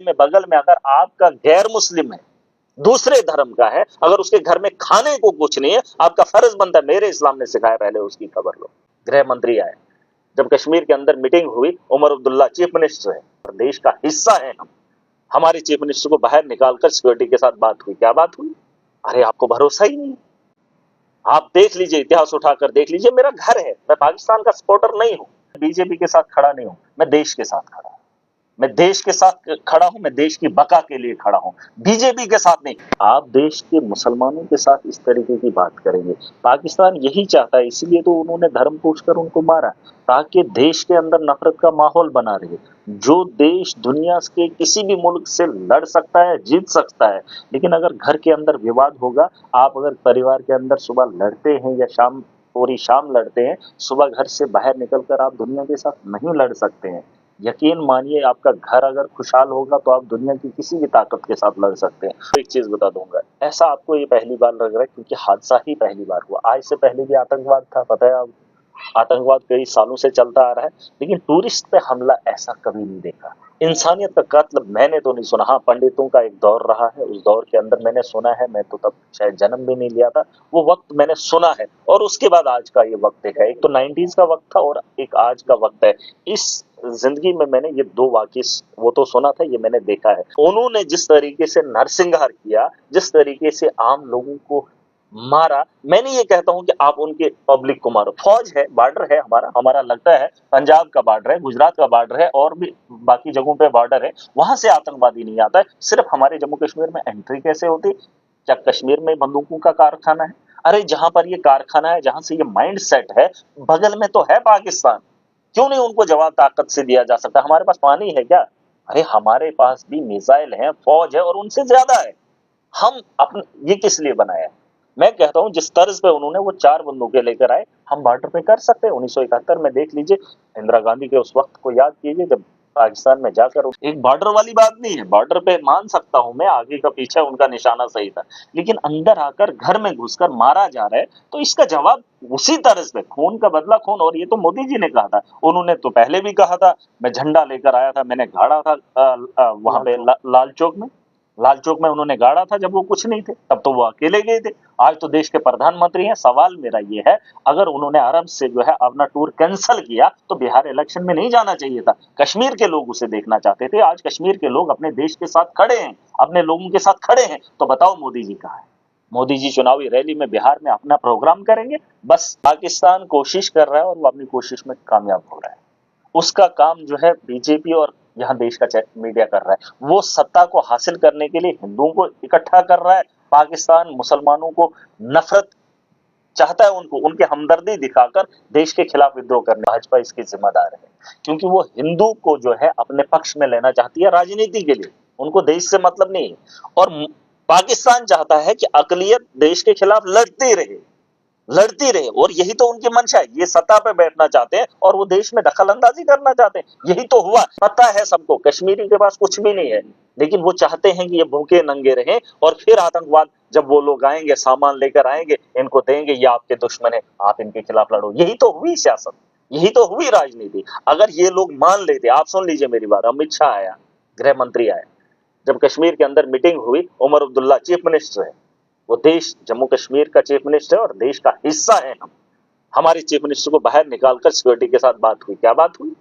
में बगल में अगर आपका गैर मुस्लिम है, दूसरे धर्म का है, अगर उसके घर में खाने को कुछ नहीं है, आपका फर्ज बनता है, मेरे इस्लाम ने सिखाया, पहले उसकी खबर लो। गृह मंत्री आए, जब कश्मीर के अंदर मीटिंग हुई, उमर अब्दुल्ला चीफ मिनिस्टर है, देश का हिस्सा है हम, हमारे चीफ मिनिस्टर को बाहर निकालकर सिक्योरिटी के साथ बात हुई। क्या बात हुई? अरे आपको भरोसा ही नहीं। आप देख लीजिए, इतिहास उठाकर देख लीजिए, मेरा घर है, मैं पाकिस्तान का सपोर्टर नहीं हूं, बीजेपी के साथ खड़ा नहीं हूं, मैं देश के साथ खड़ा हूं, मैं देश के साथ खड़ा हूं, मैं देश की बका के लिए खड़ा हूं, बीजेपी के साथ नहीं। आप देश के मुसलमानों के साथ इस तरीके की बात करेंगे? पाकिस्तान यही चाहता है, इसीलिए तो उन्होंने धर्म पूछकर उनको मारा, ताकि देश के अंदर नफरत का माहौल बना रहे। जो देश दुनिया के किसी भी मुल्क से लड़ सकता है, जीत सकता है, लेकिन अगर घर के अंदर विवाद होगा, आप अगर परिवार के अंदर सुबह लड़ते हैं या शाम पूरी शाम लड़ते हैं, सुबह घर से बाहर निकलकर आप दुनिया के साथ नहीं लड़ सकते हैं। यकीन मानिए, आपका घर अगर खुशहाल होगा तो आप दुनिया की किसी भी ताकत के साथ लड़ सकते हैं। तो एक चीज बता दूंगा, ऐसा आपको ये पहली बार लग रहा है क्योंकि हादसा ही पहली बार हुआ। आज से पहले भी आतंकवाद था, पता है आपको, आतंकवाद कई सालों से चलता आ रहा है, लेकिन टूरिस्ट पे हमला ऐसा कभी नहीं देखा। इंसानियत का कत्ल मैंने तो नहीं सुना। हाँ, पंडितों का एक दौर रहा है, उस दौर के अंदर मैंने सुना है, मैं तो तब शायद जन्म भी नहीं लिया था, वो वक्त मैंने सुना है। और उसके बाद आज का ये वक्त देखा है, एक तो 90s का वक्त था और एक आज का वक्त है। इस जिंदगी में मैंने ये दो वाकई, वो तो सुना था, ये मैंने देखा है। उन्होंने जिस तरीके से नरसंहार किया, जिस तरीके से आम लोगों को मारा, मैं नहीं ये कहता हूं कि आप उनके पब्लिक को मारो। फौज है, बॉर्डर है, हमारा हमारा लगता है पंजाब का बॉर्डर है, गुजरात का बॉर्डर है, और भी बाकी जगहों पे बॉर्डर है, वहां से आतंकवादी नहीं आता है। सिर्फ हमारे जम्मू कश्मीर में एंट्री कैसे होती? क्या कश्मीर में बंदूकों का कारखाना है? अरे जहां पर ये कारखाना है, जहां से ये माइंड सेट है, बगल में तो है पाकिस्तान। क्यों नहीं उनको जवाब ताकत से दिया जा सकता? हमारे पास पानी है क्या? अरे हमारे पास भी मिसाइल है, फौज है, और उनसे ज्यादा है। हम अपने ये किस लिए बनाया है? मैं कहता हूं जिस तर्ज पे उन्होंने वो 4 बंदूकें लेकर आए, हम बॉर्डर पे कर सकते हैं। 1971 में देख लीजिए, इंदिरा गांधी के उस वक्त को याद कीजिए, जब पाकिस्तान में जाकर, एक बॉर्डर वाली बात नहीं है, बॉर्डर पे मान सकता हूं मैं, आगे का पीछे उनका निशाना सही था, लेकिन अंदर आकर घर में घुसकर मारा जा रहा है, तो इसका जवाब उसी तरह पे, खून का बदला खून। और ये तो मोदी जी ने कहा था, उन्होंने तो पहले भी कहा था, मैं झंडा लेकर आया था, मैंने गाड़ा था वहां पे लाल चौक में, लाल चौक में उन्होंने गाड़ा था जब वो कुछ नहीं थे, तब तो वो अकेले गए थे। आज तो देश के प्रधानमंत्री हैं। सवाल मेरा ये है, अगर उन्होंने आराम से जो है अपना टूर कैंसिल किया तो बिहार इलेक्शन में नहीं जाना चाहिए था। कश्मीर के लोग उसे देखना चाहते थे। आज कश्मीर के लोग अपने देश के साथ खड़े हैं, अपने लोगों के साथ खड़े हैं, तो बताओ मोदी जी कहाँ है? मोदी जी चुनावी रैली में बिहार में अपना प्रोग्राम करेंगे। बस पाकिस्तान कोशिश कर रहा है और वो अपनी कोशिश में कामयाब हो रहा है। उसका काम जो है बीजेपी और यहाँ देश का मीडिया कर रहा है। वो सत्ता को हासिल करने के लिए हिंदुओं को इकट्ठा कर रहा है। पाकिस्तान मुसलमानों को नफरत चाहता है, उनको उनके हमदर्दी दिखाकर देश के खिलाफ विद्रोह करने। भाजपा इसकी जिम्मेदार है, क्योंकि वो हिंदू को जो है अपने पक्ष में लेना चाहती है राजनीति के लिए, उनको देश से मतलब नहीं है। और पाकिस्तान चाहता है कि अकलियत देश के खिलाफ लड़ती रहे, और यही तो उनकी मंशा है। ये सत्ता पे बैठना चाहते हैं और वो देश में दखल अंदाजी करना चाहते हैं। यही तो हुआ। पता है सबको, कश्मीरी के पास कुछ भी नहीं है, लेकिन वो चाहते हैं कि ये भूखे नंगे रहें, और फिर आतंकवाद जब वो लोग आएंगे, सामान लेकर आएंगे, इनको देंगे, ये आपके दुश्मन है, आप इनके खिलाफ लड़ो। यही तो हुई सियासत, यही तो हुई राजनीति। अगर ये लोग मान लेते, आप सुन लीजिए मेरी बात, अमित शाह आया, गृह मंत्री आया, जब कश्मीर के अंदर मीटिंग हुई, उमर अब्दुल्ला चीफ मिनिस्टर है, वो देश जम्मू कश्मीर का चीफ मिनिस्टर है और देश का हिस्सा है हम, हमारे चीफ मिनिस्टर को बाहर निकालकर सिक्योरिटी के साथ बात हुई। क्या बात हुई?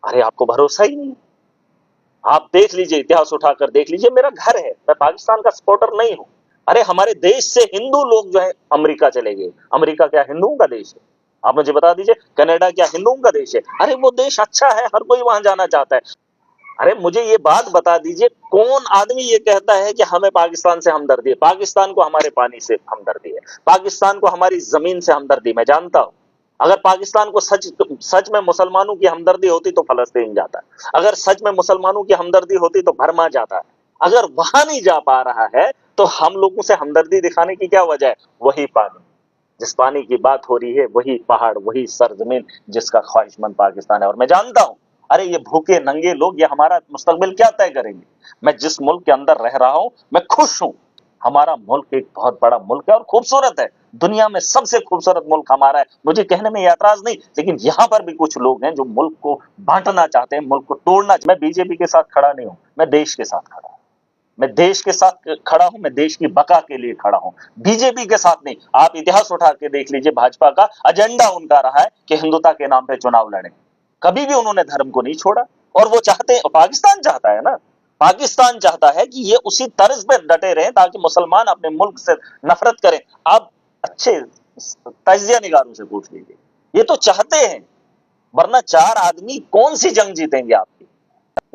अरे आपको भरोसा ही नहीं। आप देख लीजिए, इतिहास उठाकर देख लीजिए, मेरा घर है, मैं पाकिस्तान का सपोर्टर नहीं हूं। अरे हमारे देश से हिंदू लोग जो है अमेरिका चले गए। अमेरिका क्या हिंदुओं का देश है? आप मुझे बता दीजिए। कनाडा क्या हिंदुओं का देश है? अरे वो देश अच्छा है, हर कोई वहां जाना चाहता है। अरे मुझे ये बात बता दीजिए, कौन आदमी ये कहता है कि हमें पाकिस्तान से हमदर्दी है? पाकिस्तान को हमारे पानी से हमदर्दी है, पाकिस्तान को हमारी जमीन से हमदर्दी। मैं जानता हूं, अगर पाकिस्तान को सच में मुसलमानों की हमदर्दी होती तो फलस्तीन जाता, अगर सच में मुसलमानों की हमदर्दी होती तो बर्मा जाता। अगर वहां नहीं जा पा रहा है तो हम लोगों से हमदर्दी दिखाने की क्या वजह है? वही पानी, जिस पानी की बात हो रही है, वही पहाड़, वही सरजमीन जिसका ख्वाहिशमंद पाकिस्तान है। और मैं जानता हूं, अरे ये भूखे नंगे लोग ये हमारा मुस्तकबिल क्या तय करेंगे? मैं जिस मुल्क के अंदर रह रहा हूं, मैं खुश हूं, हमारा मुल्क एक बहुत बड़ा मुल्क है और खूबसूरत है, दुनिया में सबसे खूबसूरत मुल्क हमारा है, मुझे कहने में ऐतराज नहीं, लेकिन यहाँ पर भी कुछ लोग हैं जो मुल्क को बांटना चाहते हैं, मुल्क को तोड़ना। मैं बीजेपी के साथ खड़ा नहीं हूं, मैं देश के साथ खड़ा हूं, मैं देश के साथ खड़ा हूं, मैं देश की बका के लिए खड़ा हूं, बीजेपी के साथ नहीं। आप इतिहास उठा के देख लीजिए, भाजपा का एजेंडा उनका रहा है कि हिंदुता के नाम पे चुनाव लड़े, कभी भी उन्होंने धर्म को नहीं छोड़ा। और वो चाहते हैं, पाकिस्तान चाहता है ना, पाकिस्तान चाहता है कि ये उसी तर्ज पे डटे रहें ताकि मुसलमान अपने मुल्क से नफरत करें। आप अच्छे तजिया निगारों से पूछ लीजिए, ये तो चाहते हैं, वरना चार आदमी कौन सी जंग जीतेंगे आपकी।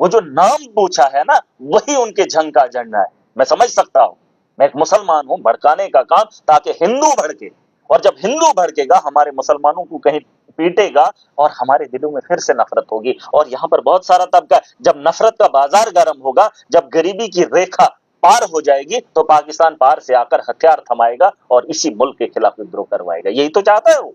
वो जो नाम पूछा है ना, वही उनके जंग का एजेंडा है। मैं समझ सकता हूं, मैं एक मुसलमान हूं, भड़काने का काम ताकि हिंदू भड़के, और जब हिंदू भड़केगा हमारे मुसलमानों को कहीं पीटेगा और हमारे दिलों में फिर से नफरत होगी। और यहां पर बहुत सारा तबका है, जब नफरत का बाजार गर्म होगा, जब गरीबी की रेखा पार हो जाएगी, तो पाकिस्तान पार से आकर हथियार थमाएगा और इसी मुल्क के खिलाफ विद्रोह करवाएगा। यही तो चाहता है वो।